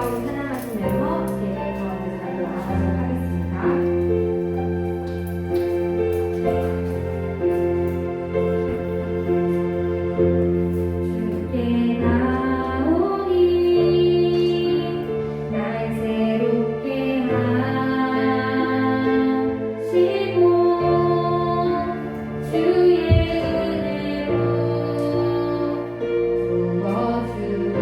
마음으로 찬양하시면서 이제 가운데 자리로 나가도록 하겠습니다. 주의 은혜로 부어주소.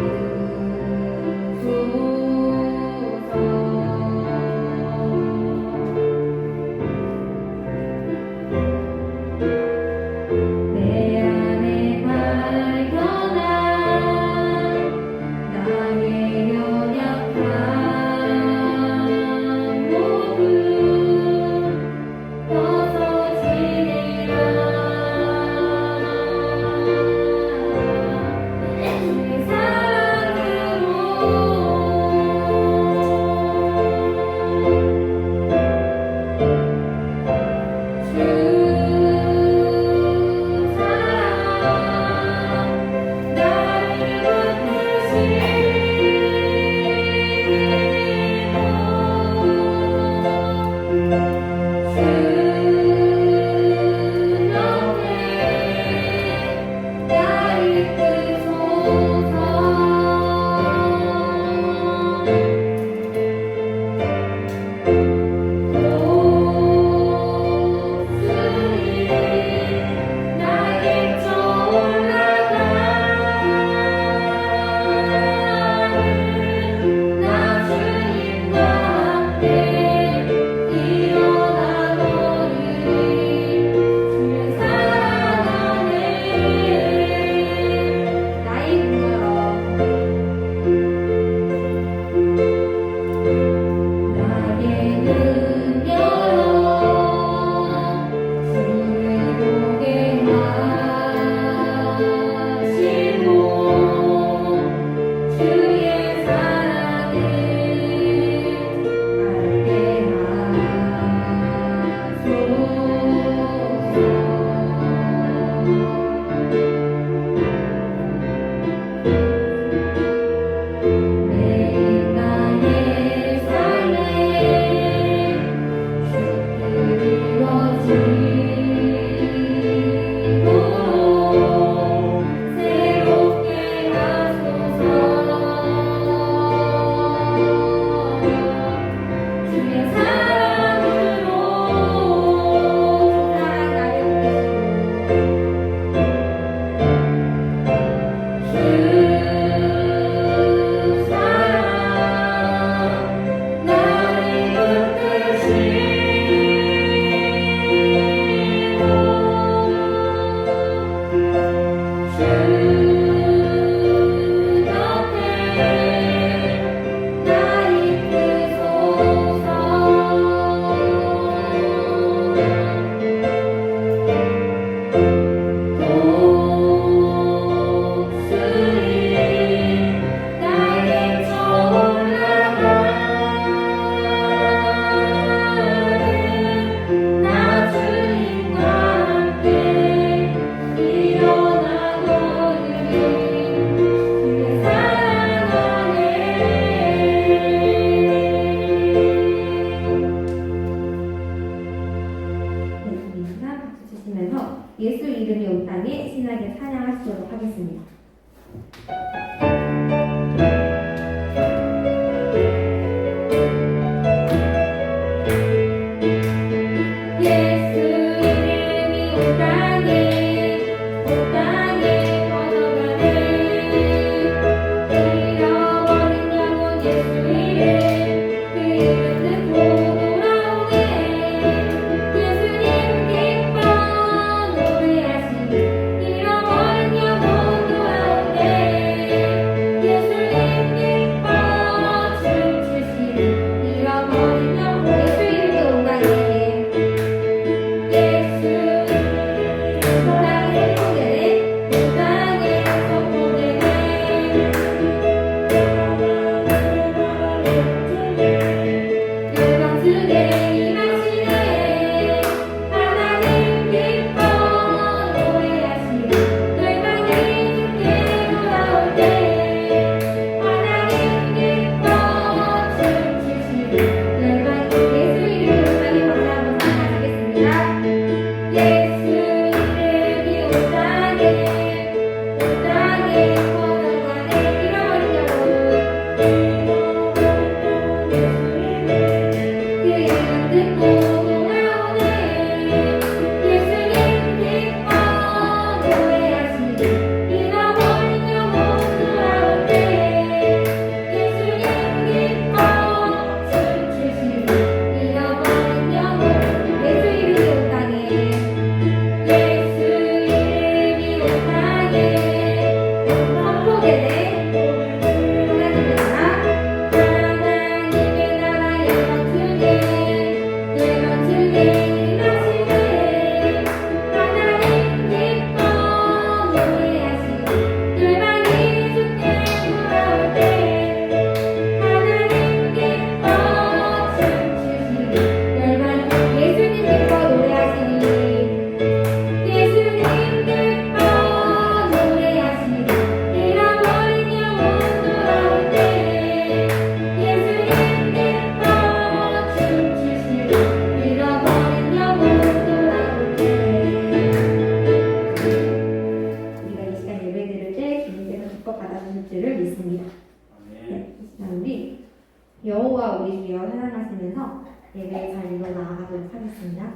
줄을 믿습니다. 네, 자, 우리 여호와 우리 주여 찬양하시면서 예배 자리로 나아가도록 하겠습니다.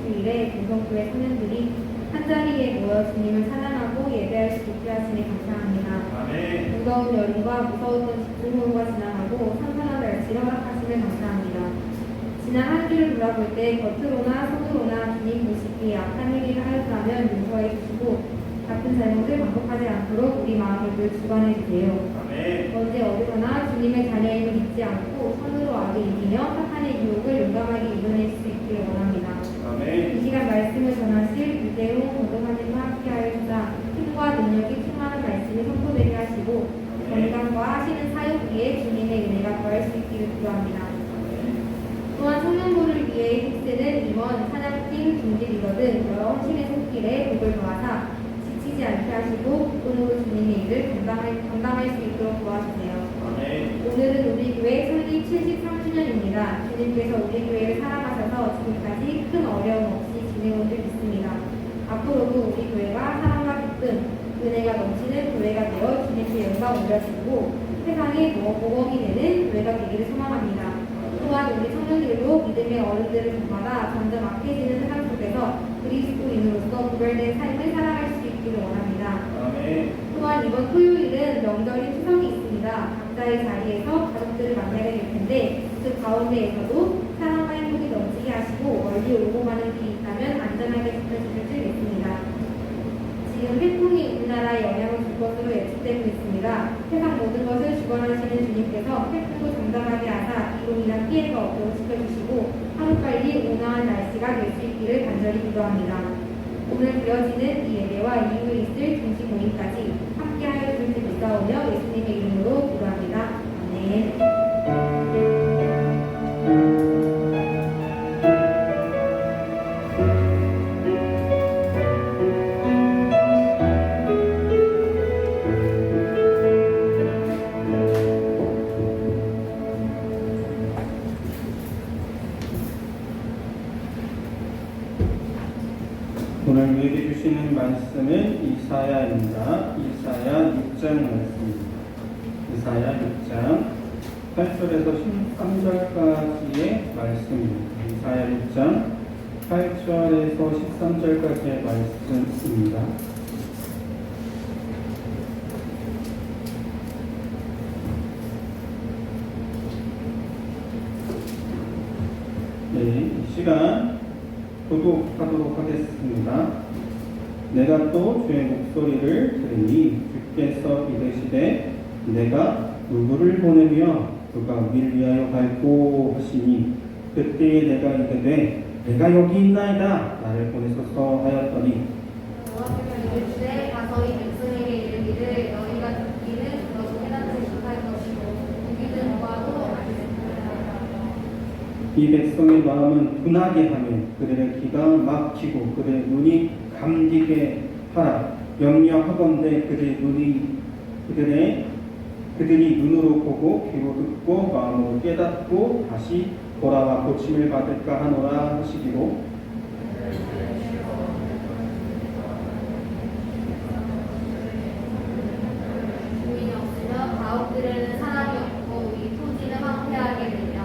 주일에 동성교회 청년들이 한자리에 모여 주님을 찬양하고 예배할 수 있게 하시니 감사합니다. 아멘. 무더운 여름과 무서웠던 집중호우가 지나가고 선선한 날씨 허락하시는 감사합니다. 지난 한 주를 돌아볼 때 겉으로나 속으로나 주님 보시기에 악한 행위를 하였다면 용서해 주시고 같은 잘못을 반복하지 않도록 우리 마음을 늘 주관해 주세요. 아멘. 언제 어디서나 주님의 자녀임을 잊지 않고 선으로 악을 이기며 사탄의 유혹을 용감하게 이겨낼 수 있기를 원합니다. 아멘. 이 시간 말씀을 전하실 유대용 고등하님과 함께하여 주사 힘과 능력이 충만한 말씀이 선포되게 하시고 건강과 하시는 사역 위에 주님의 은혜가 더할 수 있기를 기도합니다. 또한 청년부를 위해 힘쓰는 임원, 사냥팀, 중직이거든 여러 헌신의 손길에 복을 더하사 지치지 않게 하시고 오늘도 주님의 일을 감당할 수 있도록 도와주세요. 아멘. 오늘은 우리 교회 설립 73주년입니다. 주님께서 우리 교회를 사랑하셔서 지금까지 큰 어려움 없이 지내온 줄 믿습니다. 앞으로도 우리 교회가 사랑과 기쁨, 은혜가 넘치는 교회가 되어 주님께 영광 올려드리고 세상에 모범이 되는 교회가 되기를 소망합니다. 또한 우리 청년들도 믿음의 어른들을 본받아 점점 악해지는 세상 속에서 그리스도인으로서 구별된 삶을 살아갈 수 있기를 원합니다. 아멘. 또한 이번 토요일은 명절인 추석이 있습니다. 각자의 자리에서 가족들을 만나게 될 텐데 그 가운데에서도 사랑과 행복이 넘치게 하시고 멀리 오고 가는 길이 있다면 안전하게 지켜주실 줄 믿습니다. 지금 태풍이 우리나라에 영향을 줄 것으로 예측되고 있습니다. 세상 모든 것을 주관하시는 주님께서 태풍도 잠잠하게 하사 이로 인한 피해가 없도록 지켜주시고 하루빨리 온화한 날씨가 될 수 있기를 간절히 기도합니다. 오늘 드려지는 이 예배와 이후에 있을 중시 공인까지 함께하여 주실 줄 믿사오며 예수님의 이름으로 기도합니다. 아멘. 오늘 우리에게 주시는 말씀은 이사야입니다. 이사야 6장 말씀입니다. 이사야 6장 8절에서 13절까지의 말씀입니다. 이사야 6장 8절에서 13절까지의 말씀입니다. 네, 이 시간 교독하도록 하겠습니다. 내가 또 주의 목소리를 들으니 주께서 이르시되 내가 누구를 보내며 그가 우리를 위하여 갈고 하시니 그때에 내가 이르되 내가 여기 있나이다 나를 보내소서 하였더니 여호와께서 이르시되 가서 이 백성에게 이르기를 너희가 듣기는 너도 깨닫지 못할 것이고 듣기는 보아도 알지 못하리라. 이 백성의 마음은 둔하게 하며 그들의 귀가 막히고 그들의 눈이 감기게 하라. 염려하건대 그들이 눈으로 보고 귀로 듣고 마음으로 깨닫고 다시 돌아와 고침을 받을까 하노라 하시기로. 주인이 없으며 가옥들에는 사람이 없고 이 토지는 황폐하게 되며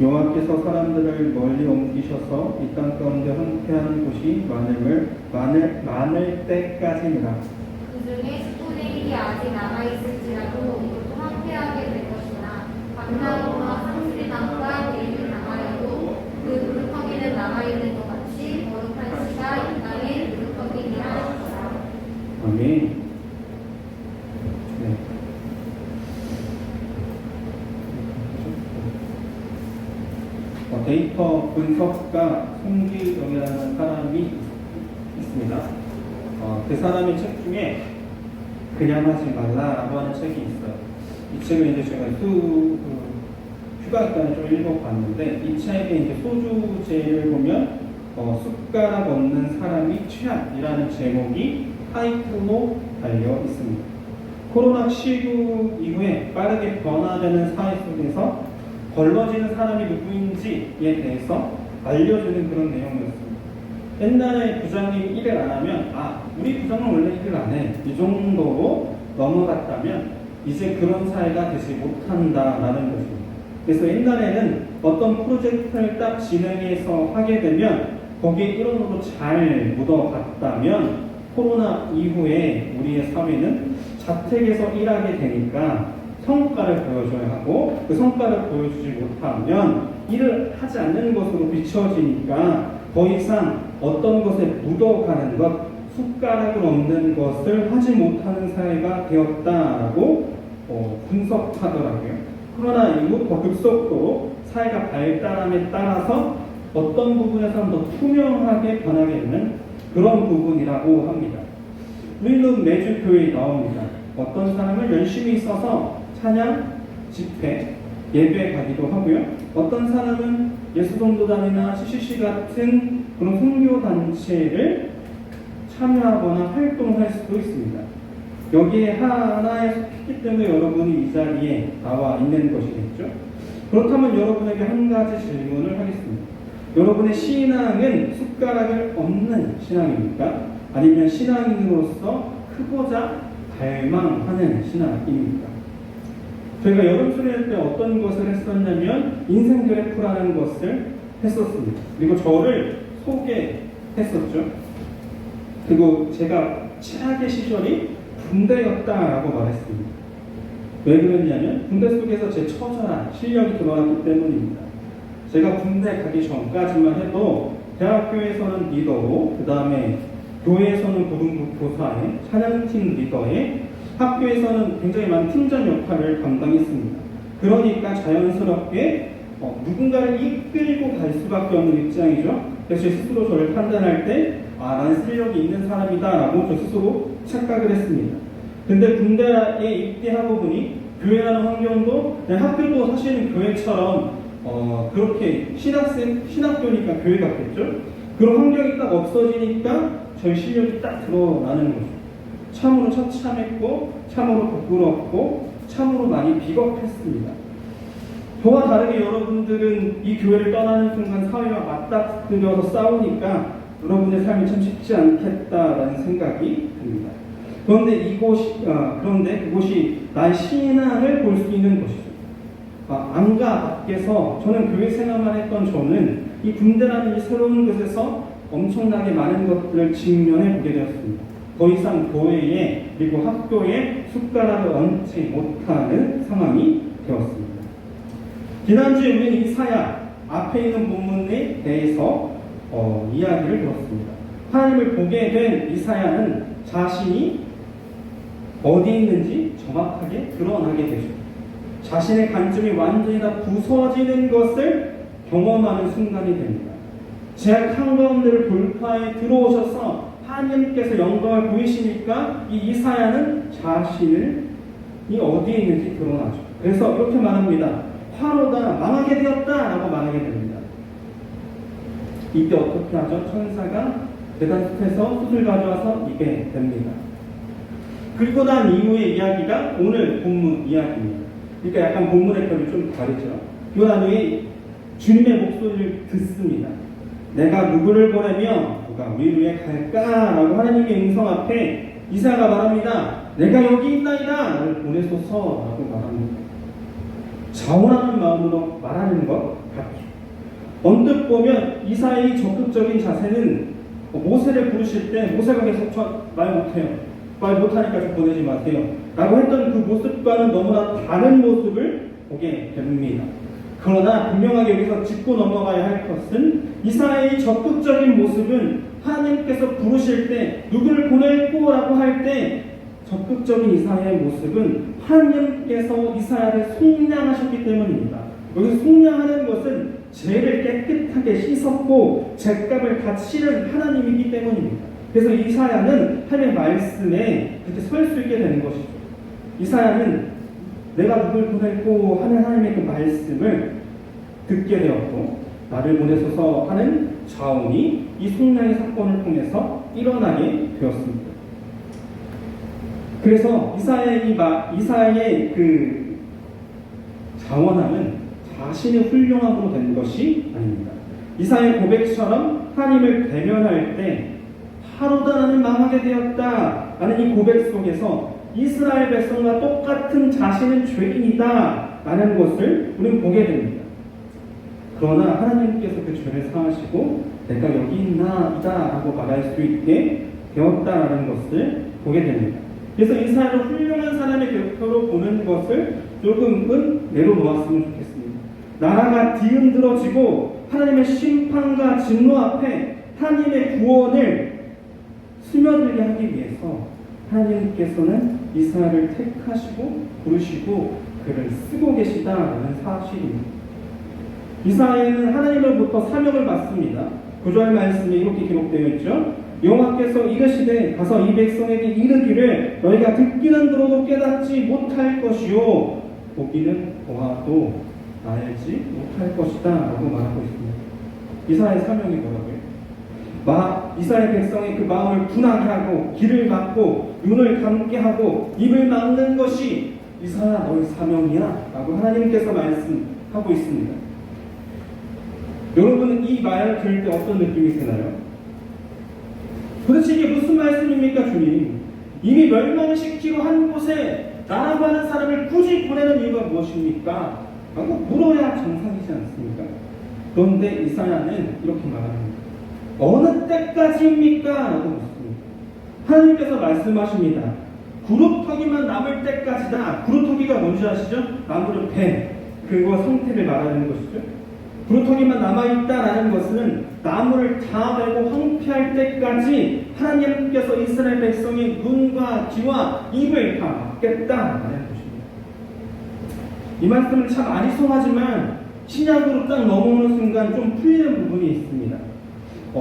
여호와께서 사람들을 멀리 옮기셔서 이 땅 가운데 황폐한 곳이 많을 때까지니라. 그 중에 10분의 1이 아직 남아있을지라도 이것도 황폐하게 될 것이나 감나무와 상수리 나무가 대립을 당하여도 그 누룩거기는 남아있는 것 같이 거룩한 씨가 이 땅에 누룩거기니라 하시라. 아멘. 네. 데이터 분석가 송기영이라는 사람이 있습니다. 그 사람의 책 중에 그냥 하지 말라라고 하는 책이 있어요. 이 책을 이제 제가 휴가 기간에 좀 읽어봤는데 이 책의 이제 소주제를 보면 숟가락 없는 사람이 최악이라는 제목이 타이틀로 달려 있습니다. 코로나19 이후에 빠르게 변화되는 사회 속에서 걸러지는 사람이 누구인지에 대해서 알려주는 그런 내용이었습니다. 옛날에 부장님이 일을 안 하면 우리 부장은 원래 일을 안 해. 이 정도로 넘어갔다면 이제 그런 사회가 되지 못한다라는 것입니다. 그래서 옛날에는 어떤 프로젝트를 딱 진행해서 하게 되면 거기에 일원으로 잘 묻어갔다면 코로나 이후에 우리의 사회는 자택에서 일하게 되니까 성과를 보여줘야 하고 그 성과를 보여주지 못하면 일을 하지 않는 것으로 비춰지니까 더 이상 어떤 것에 묻어가는 것, 숟가락을 얹는 것을 하지 못하는 사회가 되었다라고 분석하더라고요. 코로나 이후 더 급속도로 사회가 발달함에 따라서 어떤 부분에서는 더 투명하게 변하겠는 그런 부분이라고 합니다. 우리는 매주 교회에 나옵니다. 어떤 사람은 열심히 있어서 찬양, 집회, 예배 가기도 하고요. 어떤 사람은 예수전도단이나 CCC 같은 그런 선교단체를 참여하거나 활동할 수도 있습니다. 여기에 하나에 속했기 때문에 여러분이 이 자리에 나와 있는 것이겠죠. 그렇다면 여러분에게 한 가지 질문을 하겠습니다. 여러분의 신앙은 숟가락을 얹는 신앙입니까? 아니면 신앙인으로서 크고자 갈망하는 신앙입니까? 저희가 여름 수련회 때 어떤 것을 했었냐면 인생 그래프라는 것을 했었습니다. 그리고 저를 소개했었죠. 그리고 제가 최악의 시절이 군대였다라고 말했습니다. 왜 그랬냐면 군대 속에서 제 처절한 실력이 드러났기 때문입니다. 제가 군대 가기 전까지만 해도 대학교에서는 리더로, 그 다음에 교회에서는 고등교사의 찬양팀 리더에, 학교에서는 굉장히 많은 팀장 역할을 감당했습니다. 그러니까 자연스럽게 누군가를 이끌고 갈 수밖에 없는 입장이죠. 그래서 제 스스로 저를 판단할 때 나는 실력이 있는 사람이다 라고 저 스스로 착각을 했습니다. 근데 군대에 입대하고 보니 교회라는 환경도, 학교도 사실은 교회처럼 그렇게 신학교니까 교회 같겠죠? 그런 환경이 딱 없어지니까 저희 실력이 딱 드러나는 거죠. 참으로 처참했고, 참으로 부끄럽고, 참으로 많이 비겁했습니다. 저와 다르게 여러분들은 이 교회를 떠나는 순간 사회와 맞닥뜨려서 싸우니까 여러분의 삶이 참 쉽지 않겠다라는 생각이 듭니다. 그런데 그곳이 나의 신앙을 볼 수 있는 것이죠. 안과 밖에서 저는 교회 생활만 했던 저는 이 군대라는 이 새로운 곳에서 엄청나게 많은 것들을 직면해 보게 되었습니다. 더 이상 교회에 그리고 학교에 숟가락을 얹지 못하는 상황이 되었습니다. 지난주에 우리는 이사야 앞에 있는 본문에 대해서 이야기를 들었습니다. 하나님을 보게 된 이사야는 자신이 어디 있는지 정확하게 드러나게 되죠. 자신의 관점이 완전히 다 부서지는 것을 경험하는 순간이 됩니다. 제약 한가운데를 돌파해 들어오셔서 하나님께서 영광을 보이시니까 이 이사야는 자신이 어디에 있는지 드러나죠. 그래서 이렇게 말합니다. 화로다, 망하게 되었다라고 말하게 됩니다. 이때 어떻게 하죠? 천사가 대단숲에서 숯을 가져와서 입에 댑니다. 그리고 난 이후의 이야기가 오늘 본문 이야기입니다. 그러니까 약간 본문의 결이 좀 다르죠. 그리고 난 후에 주님의 목소리를 듣습니다. 내가 누구를 보내며 누가 우리 위에 갈까라고 하나님의 음성 앞에 이사야가 말합니다. 내가 여기 있나이다. 나를 보내소서라고 말합니다. 자원하는 마음으로 말하는 것 같아요. 언뜻 보면 이사야의 적극적인 자세는 모세를 부르실 때 모세가 계속 말 못해요. 말 못하니까 좀 보내지 마세요 라고 했던 그 모습과는 너무나 다른 모습을 보게 됩니다. 그러나 분명하게 여기서 짚고 넘어가야 할 것은 이사야의 적극적인 모습은 하나님께서 부르실 때 누구를 보낼고 라고 할 때 적극적인 이사야의 모습은 하나님께서 이사야를 속량하셨기 때문입니다. 여기서 속량하는 것은 죄를 깨끗하게 씻었고 죄값을 다 치른 하나님이기 때문입니다. 그래서 이사야는 하나님의 말씀에 그렇게 설 수 있게 되는 것이죠. 이사야는 내가 누굴 보냈고 하는 하나님의 그 말씀을 듣게 되었고 나를 보내소서 하는 자원이 이 속량의 사건을 통해서 일어나게 되었습니다. 그래서 이사야의 그 자원함은 자신의 훌륭함으로 된 것이 아닙니다. 이사야의 고백처럼 하나님을 대면할 때 하루도 나는 망하게 되었다 라는 이 고백 속에서 이스라엘 백성과 똑같은 자신은 죄인이다 라는 것을 우리는 보게 됩니다. 그러나 하나님께서 그 죄를 사하시고 내가 여기 있나 이다라고 말할 수 있게 되었다라는 것을 보게 됩니다. 그래서 이사야를 훌륭한 사람의 대표로 보는 것을 조금은 내려놓았으면 좋겠습니다. 나라가 뒤흔들어지고 하나님의 심판과 진노 앞에 하나님의 구원을 스며들게 하기 위해서 하나님께서는 이사야를 택하시고 부르시고 그를 쓰고 계시다라는 사실입니다. 이사야는 하나님으로부터 사명을 받습니다. 9절 말씀에 이렇게 기록되어 있죠. 여호와께서 이르시되 가서 이 백성에게 이르기를 너희가 듣기는 들어도 깨닫지 못할 것이요 보기는 보아도 알지 못할 것이다 라고 말하고 있습니다. 이사야의 사명이 뭐라고요? 이스라엘 백성의 그 마음을 분하게 하고 길을 막고 눈을 감게 하고 입을 막는 것이 이사야 너의 사명이야 라고 하나님께서 말씀하고 있습니다. 여러분은 이 말을 들을 때 어떤 느낌이 드나요? 도대체 이게 무슨 말씀입니까 주님? 이미 멸망시키고 한 곳에 나라고 하는 사람을 굳이 보내는 이유가 무엇입니까? 라고 물어야 정상이지 않습니까? 그런데 이사야는 이렇게 말합니다. 어느 때까지입니까? 라고 묻습니다. 하나님께서 말씀하십니다. 구루터기만 남을 때까지다. 구루터기가 뭔지 아시죠? 나무를 배, 그거 상태를 말하는 것이죠. 구루터기만 남아있다라는 것은 나무를 다 베고 황폐할 때까지 하나님께서 이스라엘 백성의 눈과 귀와 입을 다 막겠다라는 것입니다. 이 말씀은 참 아리송하지만 신약으로 딱 넘어오는 순간 좀 풀리는 부분이 있습니다.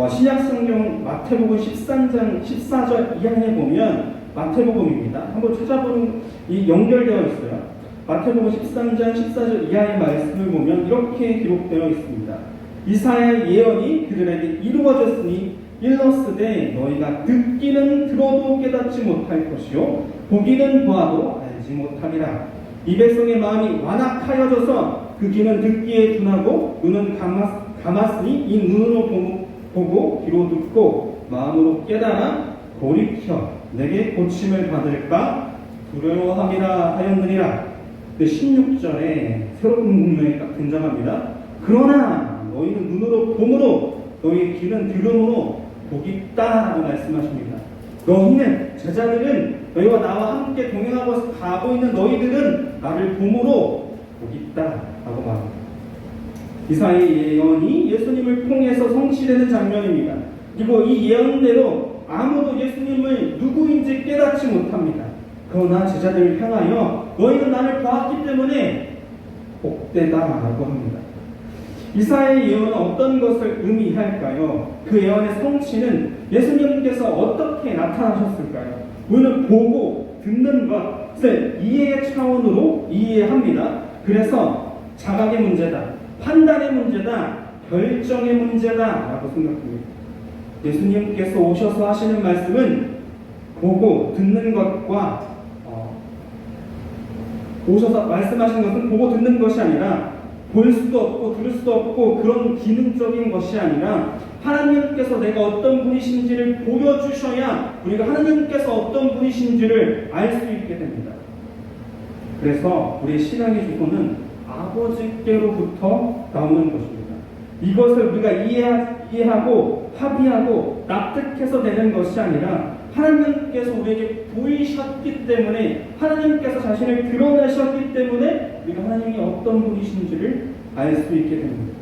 신약성경 마태복음 13장 14절 이하에 보면 마태복음입니다. 한번 찾아보는 이 연결되어 있어요. 마태복음 13장 14절 이하의 말씀을 보면 이렇게 기록되어 있습니다. 이사야의 예언이 그들에게 이루어졌으니 일렀으되 너희가 듣기는 들어도 깨닫지 못할 것이요 보기는 보아도 알지 못하리라. 이 백성의 마음이 완악하여져서 그 귀는 듣기에 둔하고 눈은 감았으니 이 눈으로 보고 귀로 듣고 마음으로 깨달아 돌이켜 내게 고침을 받을까 두려워함이라 하였느니라. 16절에 새로운 문맥이 딱 등장합니다. 그러나 너희는 눈으로 봄으로 너희 귀는 들음으로 보겠다라고 말씀하십니다. 너희는 제자들은 너희와 나와 함께 동행하고 가고 있는 너희들은 나를 봄으로 보겠다라고 말합니다. 이사야의 예언이 예수님을 통해서 성취되는 장면입니다. 그리고 이 예언대로 아무도 예수님을 누구인지 깨닫지 못합니다. 그러나 제자들을 향하여 너희는 나를 보았기 때문에 복되다라고 합니다. 이사야의 예언은 어떤 것을 의미할까요? 그 예언의 성취는 예수님께서 어떻게 나타나셨을까요? 우리는 보고 듣는 것을 이해의 차원으로 이해합니다. 그래서 자각의 문제다, 판단의 문제다, 결정의 문제다라고 생각합니다. 예수님께서 오셔서 하시는 말씀은 보고 듣는 것과 오셔서 말씀하신 것은 보고 듣는 것이 아니라 볼 수도 없고 들을 수도 없고 그런 기능적인 것이 아니라 하나님께서 내가 어떤 분이신지를 보여주셔야 우리가 하나님께서 어떤 분이신지를 알 수 있게 됩니다. 그래서 우리의 신앙의 주소는 아버지께로부터 나오는 것입니다. 이것을 우리가 이해하고 합의하고 납득해서 되는 것이 아니라 하나님께서 우리에게 보이셨기 때문에 하나님께서 자신을 드러내셨기 때문에 우리가 하나님이 어떤 분이신지를 알 수 있게 됩니다.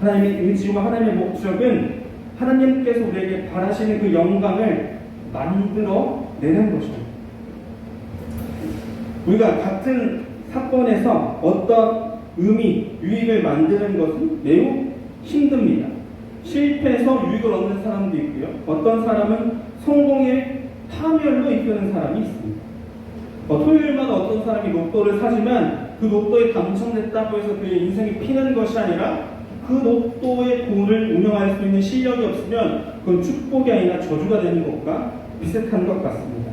하나님의 의지와 하나님의 목적은 하나님께서 우리에게 바라시는 그 영광을 만들어내는 것입니다. 우리가 같은 사건에서 어떤 의미, 유익을 만드는 것은 매우 힘듭니다. 실패해서 유익을 얻는 사람도 있고요. 어떤 사람은 성공의 파멸로 이끄는 사람이 있습니다. 토요일마다 어떤 사람이 로또를 사지만 그 로또에 당첨됐다고 해서 그의 인생이 피는 것이 아니라 그 로또의 돈을 운영할 수 있는 실력이 없으면 그건 축복이 아니라 저주가 되는 것과 비슷한 것 같습니다.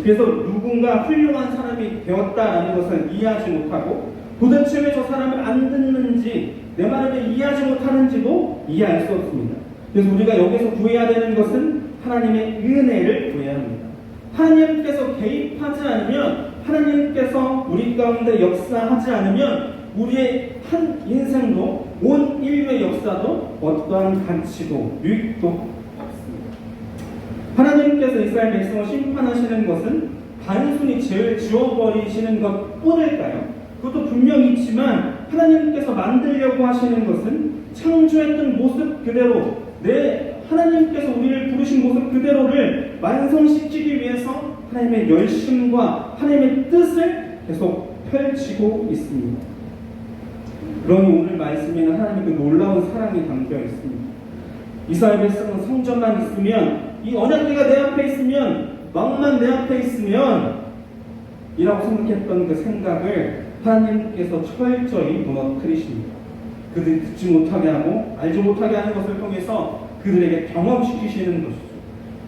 그래서 누군가 훌륭한 사람이 되었다라는 것을 이해하지 못하고 도대체 왜 저 사람을 안 듣는지 내 말을 왜 이해하지 못하는지도 이해할 수 없습니다. 그래서 우리가 여기서 구해야 되는 것은 하나님의 은혜를 구해야 합니다. 하나님께서 개입하지 않으면 하나님께서 우리 가운데 역사하지 않으면 우리의 한 인생도 온 인류의 역사도 어떠한 가치도 유익도 없습니다. 하나님께서 이스라엘 백성을 심판하시는 것은 단순히 죄를 지워버리시는 것뿐일까요? 그것도 분명히 있지만 하나님께서 만들려고 하시는 것은 창조했던 모습 그대로 하나님께서 우리를 부르신 모습 그대로를 완성시키기 위해서 하나님의 열심과 하나님의 뜻을 계속 펼치고 있습니다. 그러니 오늘 말씀에는 하나님의 그 놀라운 사랑이 담겨 있습니다. 이스라엘 백성은 성전만 있으면, 이 언약궤가 내 앞에 있으면, 왕만 내 앞에 있으면 이라고 생각했던 그 생각을 하나님께서 철저히 무너뜨리십니다. 그들이 듣지 못하게 하고 알지 못하게 하는 것을 통해서 그들에게 경험시키시는 것이죠.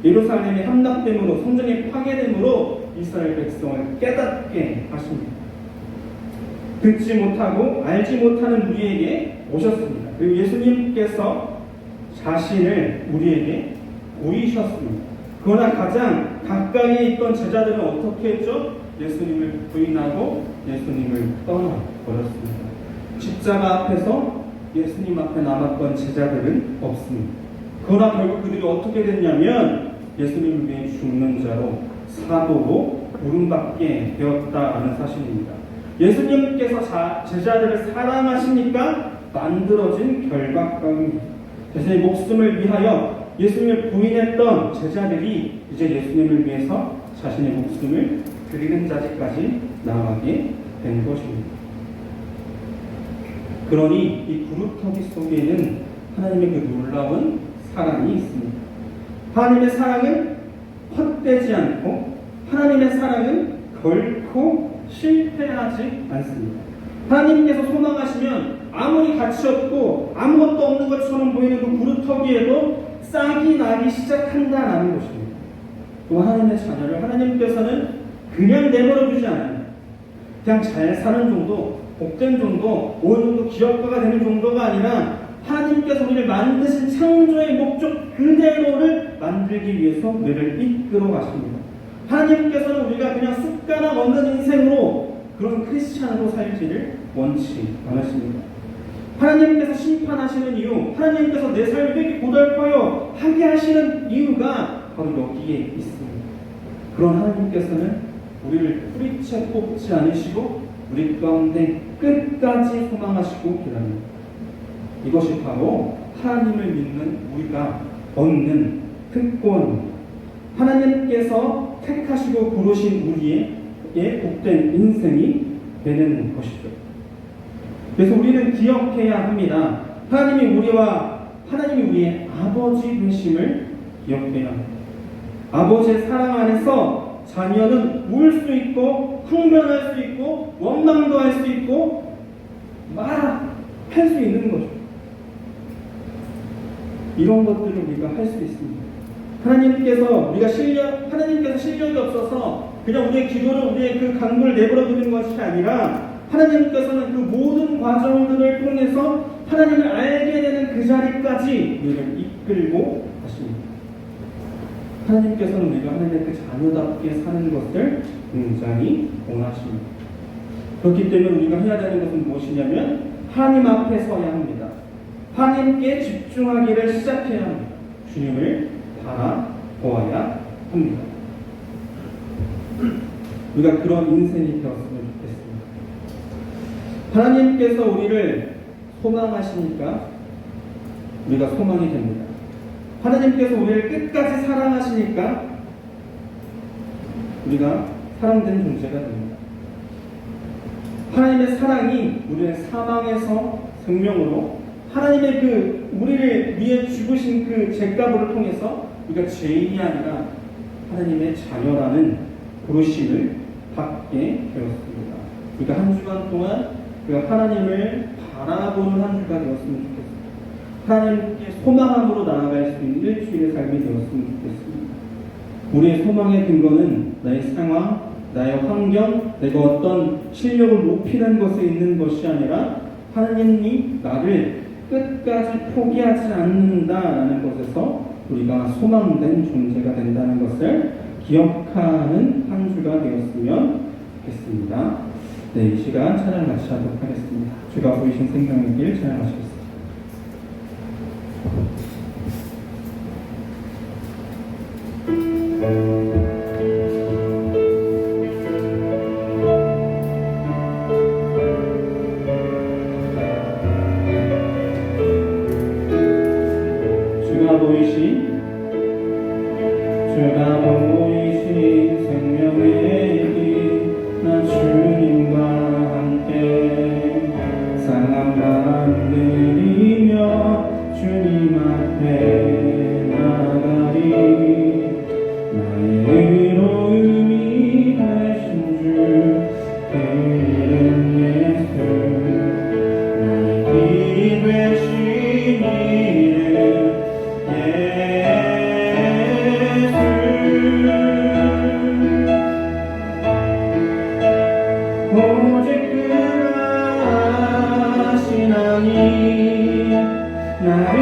예루살렘이 함락됨으로, 성전이 파괴됨으로 이스라엘 백성을 깨닫게 하십니다. 듣지 못하고 알지 못하는 우리에게 오셨습니다. 그리고 예수님께서 자신을 우리에게 보이셨습니다. 그러나 가장 가까이에 있던 제자들은 어떻게 했죠? 예수님을 부인하고 예수님을 떠나버렸습니다. 십자가 앞에서 예수님 앞에 남았던 제자들은 없습니다. 그러나 결국 그들이 어떻게 됐냐면 예수님을 위해 죽는 자로, 사도로 부름받게 되었다는 사실입니다. 예수님께서 제자들을 사랑하시니까 만들어진 결과감입니다. 예수님의 목숨을 위하여 예수님을 부인했던 제자들이 이제 예수님을 위해서 자신의 목숨을 드리는 자리까지 나아가게 된 것입니다. 그러니 이 구루터기 속에는 하나님의 그 놀라운 사랑이 있습니다. 하나님의 사랑은 헛되지 않고 하나님의 사랑은 결코 실패하지 않습니다. 하나님께서 소망하시면 아무리 가치 없고 아무것도 없는 것처럼 보이는 그 구루터기에도 싹이 나기 시작한다라는 것입니다. 또 하나님의 자녀를 하나님께서는 그냥 내버려두지 않아요. 그냥 잘 사는 정도, 복된 정도, 어느 정도 기업가가 되는 정도가 아니라 하나님께서 우리를 만드신 창조의 목적 그대로를 만들기 위해서 우리를 이끌어 가십니다. 하나님께서는 우리가 그냥 숟가락 없는 인생으로 그런 크리스찬으로 살지를 원치 않으십니다. 하나님께서 심판하시는 이유, 하나님께서 내 삶을 되게 고달퍼요 하게 하시는 이유가 바로 여기에 있습니다. 그런 하나님께서는 우리를 뿌리채 뽑지 않으시고 우리 가운데 끝까지 소망하시고 기다립니다. 이것이 바로 하나님을 믿는 우리가 얻는 특권입니다. 하나님께서 택하시고 부르신 우리의 복된 인생이 되는 것이죠. 그래서 우리는 기억해야 합니다. 하나님이 우리의 아버지 되심을 기억해야 합니다. 아버지의 사랑 안에서 자녀는 울 수 있고 항변할 수 있고 원망도 할 수 있고 말할 수 있는 거죠. 이런 것들을 우리가 할 수 있습니다. 하나님께서 실력이 없어서 그냥 우리의 기도를, 우리의 그 간구를 내버려 두는 것이 아니라 하나님께서는 그 모든 과정들을 통해서 하나님을 알게 되는 그 자리까지 우리를 이끌고 가십니다. 하나님께서는 우리가 하나님의 그 자녀답게 사는 것을 굉장히 원하십니다. 그렇기 때문에 우리가 해야 되는 것은 무엇이냐면 하나님 앞에 서야 합니다. 하나님께 집중하기를 시작해야 합니다. 주님을 바라보아야 합니다. 우리가 그런 인생이 되었으면 좋겠습니다. 하나님께서 우리를 소망하시니까 우리가 소망이 됩니다. 하나님께서 우리를 끝까지 사랑하시니까 우리가 사랑되는 존재가 됩니다. 하나님의 사랑이 우리의 사망에서 생명으로, 하나님의 그 우리를 위해 죽으신 그 죄값을 통해서 우리가 죄인이 아니라 하나님의 자녀라는 부르심을 받게 되었습니다. 우리가 한 주간 동안 우리가 하나님을 바라보는 한 주가 되었으면 좋겠습니다. 하나님께 소망함으로 나아갈 수 있는 일주일의 삶이 되었으면 좋겠습니다. 우리의 소망의 근거는 나의 상황, 나의 환경, 내가 어떤 실력을 높이는 것에 있는 것이 아니라 하나님이 나를 끝까지 포기하지 않는다라는 것에서 우리가 소망된 존재가 된다는 것을 기억하는 한 주가 되었으면 좋겠습니다. 네, 이 시간 찬양 마치도록 하겠습니다. 주가 보이신 생명의 길 찬양하시겠습니다. 주가 보이신 생명의 길, 나 주님과 함께 상한 맘 들이며 주님 앞에 나가리. 나의 의로움이 되신 주 그 이름 예수, 나의 길이 되신 이름 오직 그가 하시나니 나를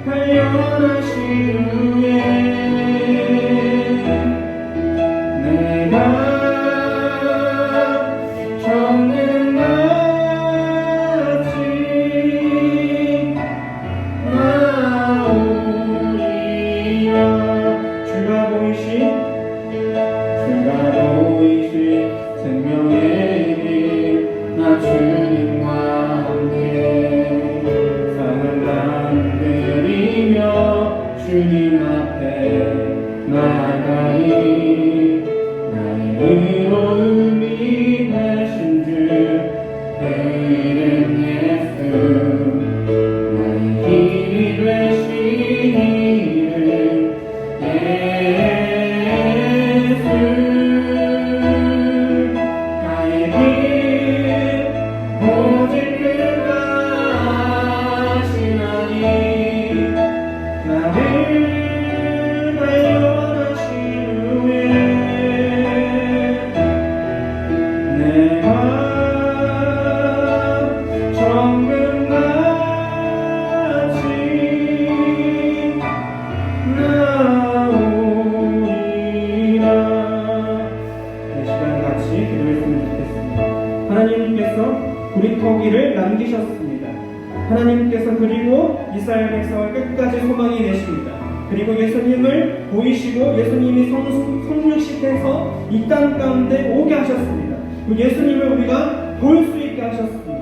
발견하신 후에 내가 정금 같이 나오리라. 주가 보이신 생명의 길, 나 주님과 함께 상을 만들이며 주님 앞에 나아가니. 나의 의로움이 되신 주그 이름 예수, 나의 길이 되신 이름 예수. 나의 길 오직 그가 하시나니 나를 발견하신 후에 내가 정금 같이 나오리라. 이 시간 같이 기도했으면 좋겠습니다. 하나님께서 우리 거기를 남기셨습니다. 하나님께서 그리고 이 삶에서 끝까지 소망이 되십니다. 그리고 예수님을 보이시고 예수님이 성육식해서 이 땅 가운데 오게 하셨습니다. 그 예수님을 우리가 볼 수 있게 하셨습니다.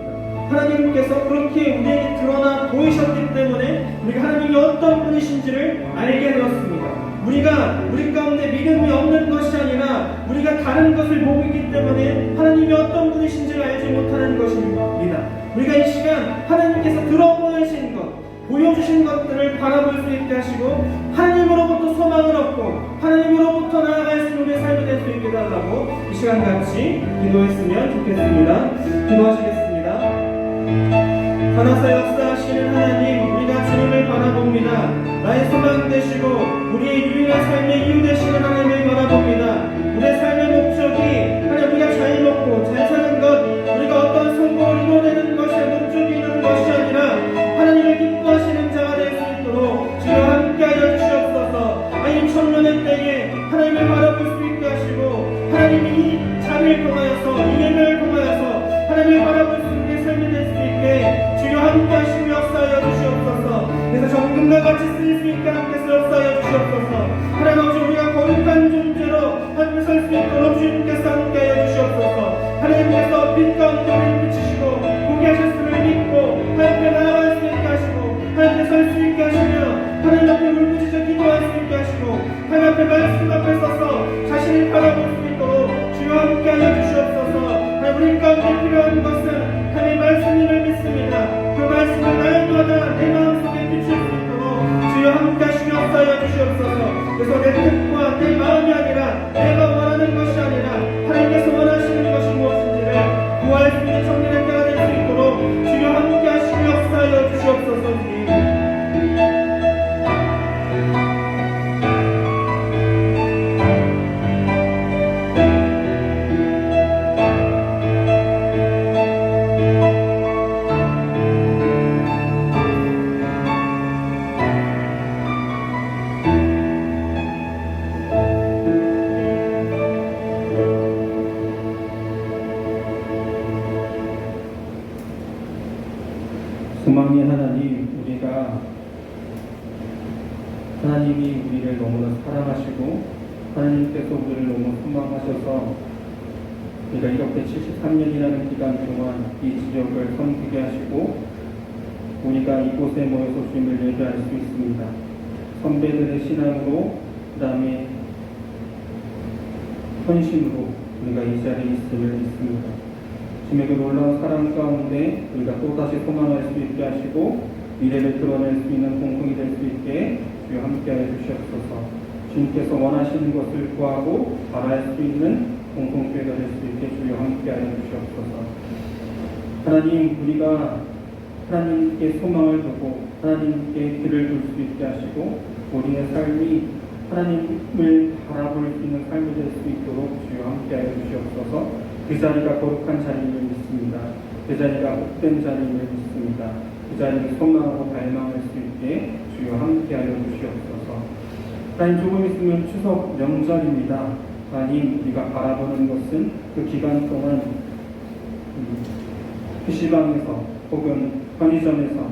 하나님께서 그렇게 우리에게 드러나 보이셨기 때문에 우리가 하나님이 어떤 분이신지를 알게 되었습니다. 우리가 우리 가운데 믿음이 없는 것이 아니라 우리가 다른 것을 보고 있기 때문에 하나님이 어떤 분이신지를 알지 못하는 것입니다. 우리가 이 시간 하나님께서 들어보이신 것, 보여주신 것들을 바라볼 수 있게 하시고 하나님으로부터 소망을 얻고 하나님으로부터 나아갈 수 있는 우리의 삶이 될 수 있게 달라고 이 시간 같이 기도했으면 좋겠습니다. 기도하시겠습니다. 하나사 역사하시는 하나님, 우리가 주님을 바라봅니다. 나의 소망 되시고 우리의 유일한 삶의 이유 되시는 하나님을 바라봅니다. 우리의 삶의 목적이 하나님 우리가 잘 먹고 잘 사는 것, 우리가 어떤 성공을 이뤄내는 것의 목적이 있는 것이 아니라 하나님을 기뻐하시는 자가 될 수 있도록 주여 함께하여 주시옵소서. 하나님 천년의 때에 하나님을 바라볼 수 있게 하시고 하나님이 이 자리를 통하여서 이 예배를 통하여서 하나님을 바라볼 수 있는 삶이 될 수 있게 주여 함께하시며 역사하여 주시옵소서. 그래서 정금과 같이 쓰일 수 있게 함께서 역사하여 주시옵소서. 하나님 아버지, 우리가 거룩한 존재로 함께 설 수 있도록 주님께서 함께하여 주시옵소서. 하나님께서 빛 가운데 우리를 비추시고 보게 하셨음을 믿고 함께 나아갈 수 있게 하시고 함께 설 수 있게 하시며 하나님 앞에 울부짖어 기도할 수 있게 하시고 하나님 앞에 말씀 앞에 서서 자신을 바라볼 수 있도록 주여 함께하여 주시옵소서. 하나님 우리 가운데 필요한 것은 하나님의 말씀임을 믿습니다. 그 말씀을 날마다 내 마음속에 비출 수 있도록 주여 함께하시며 역사하여 주시옵소서. 그래서 내 뜻과 내 마음이 아니라 내가 원하는 것이 아니라 하나님께서 원하시는 것이 무엇인지를 구할 수 있는 청년의 때가 될 수 있도록 주여 함께하시며 역사하여 주시옵소서. 소망의 하나님, 우리가 하나님이 우리를 너무나 사랑하시고 하나님께서 우리를 너무 소망하셔서 우리가 이렇게 73년이라는 기간 동안 이 지역을 섬기게 하시고 우리가 이곳에 모여서 주님을 예배할 수 있습니다. 선배들의 신앙으로 그 다음에 헌신으로 우리가 이 자리에 있음을 믿습니다. 주님의 그 놀라운 사랑 가운데 우리가 또다시 소망할 수 있게 하시고 미래를 드러낼 수 있는 공동이 될 수 있게 주여 함께하여 주시옵소서. 주님께서 원하시는 것을 구하고 바랄 수 있는 공동교회가 될 수 있게 주여 함께하여 주시옵소서. 하나님, 우리가 하나님께 소망을 두고 하나님께 길을 둘 수 있게 하시고 우리의 삶이 하나님을 바라볼 수 있는 삶이 될 수 있도록 주여 함께하여 주시옵소서. 그 자리가 거룩한 자리임을 믿습니다. 그 자리가 복된 자리임을 믿습니다. 그 자리를 소망하고 갈망할 수 있게 주여 함께하여 주시옵소서. 하나님, 조금 있으면 추석 명절입니다. 하나님, 우리가 바라보는 것은 그 기간 동안 PC방에서 혹은 편의점에서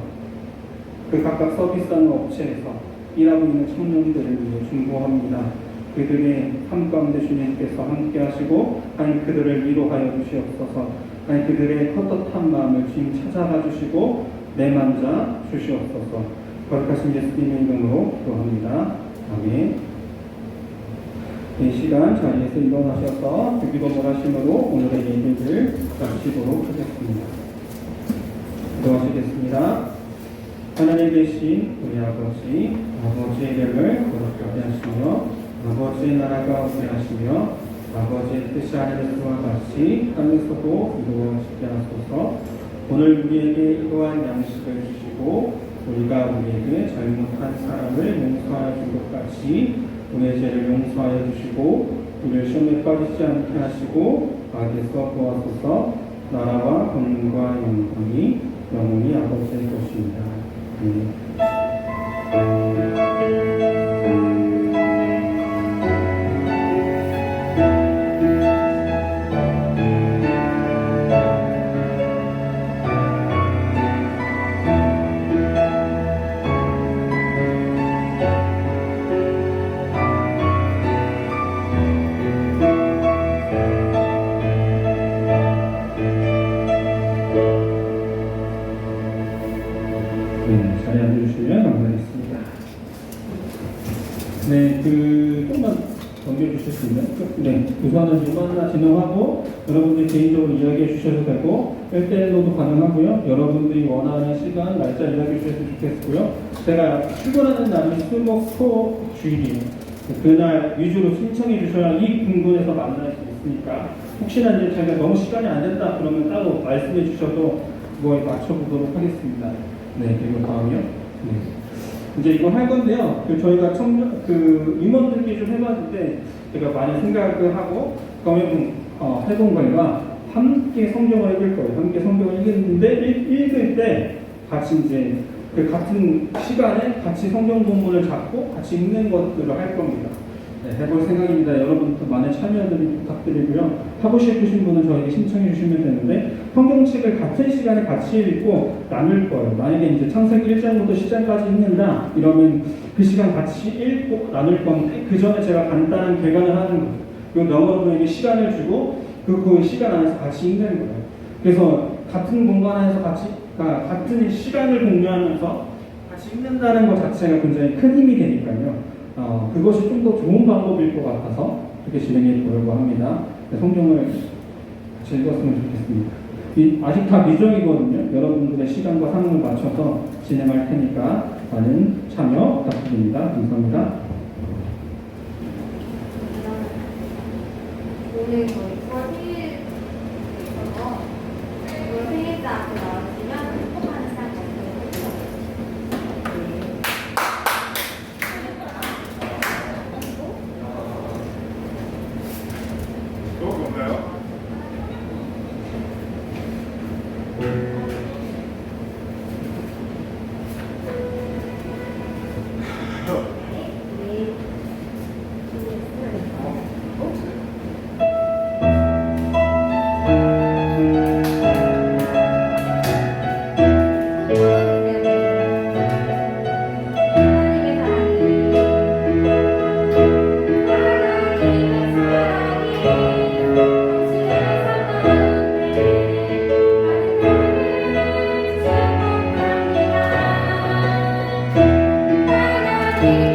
그 각각 서비스하는 업체에서 일하고 있는 청년들을 위해 중보합니다. 그들의 삶 가운데 주님께서 함께 하시고 하나님 그들을 위로하여 주시옵소서. 하나님 그들의 헛헛한 마음을 주님 찾아가 주시고 내만져 주시옵소서. 거룩하신 예수님의 이름으로 기도합니다. 아멘. 이 시간 자리에서 일어나셔서 기도를 하심으로 오늘의 예배를 마치도록 하겠습니다. 기도하시겠습니다. 하늘에 계신 우리 아버지의 이름을 거룩하게 하시며 아버지의 나라가 오게 하시며 아버지의 뜻이 하늘에서와 같이 땅에서도 이루어지게 하소서. 오늘 우리에게 이러한 양식을 주시고 우리가 우리에게 잘못한 사람을 용서하여 준 것 같이 우리의 죄를 용서하여 주시고 우리를 시험에 빠지지 않게 하시고 악에서 구하소서. 나라와 권능과 영광이 영원히 아버지의 것입니다. 자리에 앉아주시면 감사하겠습니다. 네, 조금만 넘겨주실 수 있나요? 네, 우선은 이거 하나 진행하고 여러분들이 개인적으로 이야기해 주셔도 되고 1대1로도 가능하고요. 여러분들이 원하는 시간, 날짜 이야기해 주셔도 좋겠고요. 제가 출근하는 날이 수목토 주일이에요. 그날 위주로 신청해 주셔야 이 분군에서 만날 수 있으니까 혹시나 이제 제가 너무 시간이 안 된다 그러면 따로 말씀해 주셔도 그거에 맞춰보도록 하겠습니다. 네, 그리고 다음이요. 네. 이제 이거 할 건데요. 저희가 임원들끼리 좀 해봤는데 제가 많이 생각을 하고 그러면 해본 거가 함께 성경을 읽을 거예요. 함께 성경을 읽는데 읽을 때 같이 이제 그 같은 시간에 같이 성경 본문을 잡고 같이 읽는 것들을 할 겁니다. 네, 해볼 생각입니다. 여러분들 많은 참여들을 부탁드리고요. 하고 싶으신 분은 저에게 신청해 주시면 되는데 성경책을 같은 시간에 같이 읽고 나눌 거예요. 만약에 이제 창세기 1장부터 10장까지 읽는다 이러면 그 시간 같이 읽고 나눌 건데 그 전에 제가 간단한 개관을 하는 거예요. 그리고 여러분에게 시간을 주고 그 시간 안에서 같이 읽는 거예요. 그래서 같은 공간 안에서 같은 시간을 공유하면서 같이 읽는다는 것 자체가 굉장히 큰 힘이 되니까요. 그것이 좀 더 좋은 방법일 것 같아서 그렇게 진행해 보려고 합니다. 성경을 같이 읽었으면 좋겠습니다. 아직 다 미정이거든요. 여러분들의 시간과 상황을 맞춰서 진행할 테니까 많은 참여 부탁드립니다. 감사합니다. 오늘 저희 9월 생일이어서 9월 생일자 앞에 나와주시면 꼭 하는 시간 갖도록 뭔가요? 네.